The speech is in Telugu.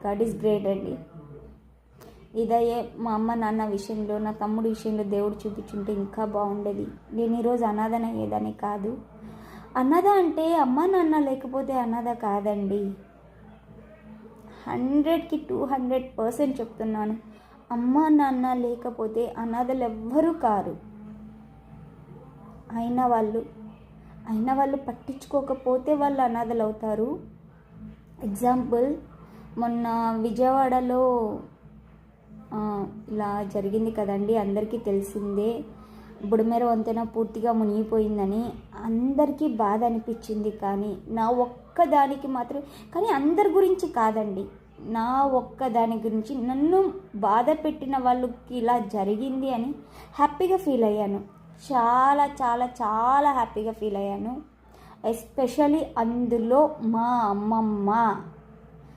గాడ్ ఈజ్ గ్రేట్ అండి. ఇదయ్యే మా అమ్మ నాన్న విషయంలో, నా తమ్ముడి విషయంలో దేవుడు చూపించుంటే ఇంకా బాగుండేది. నేను ఈరోజు అనాథన అయ్యేదని కాదు. అనాథ అంటే అమ్మ నాన్న లేకపోతే అనాథ కాదండి. 100కి 200% చెప్తున్నాను. అమ్మ నాన్న లేకపోతే అనాథలు ఎవ్వరూ కారు. అయిన వాళ్ళు పట్టించుకోకపోతే వాళ్ళు అనాథలు అవుతారు. ఎగ్జాంపుల్, మొన్న విజయవాడలో ఇలా జరిగింది కదండి, అందరికీ తెలిసిందే. బుడమేర వంతెన పూర్తిగా మునిగిపోయిందని అందరికీ బాధ అనిపించింది. కానీ నా ఒక్కదానికి మాత్రం, కానీ అందరి గురించి కాదండి, నా ఒక్కదాని గురించి, నన్ను బాధ పెట్టిన వాళ్ళకి ఇలా జరిగింది అని హ్యాపీగా ఫీల్ అయ్యాను. చాలా చాలా చాలా హ్యాపీగా ఫీల్ అయ్యాను. ఎస్పెషలీ అందులో మా అమ్మమ్మ.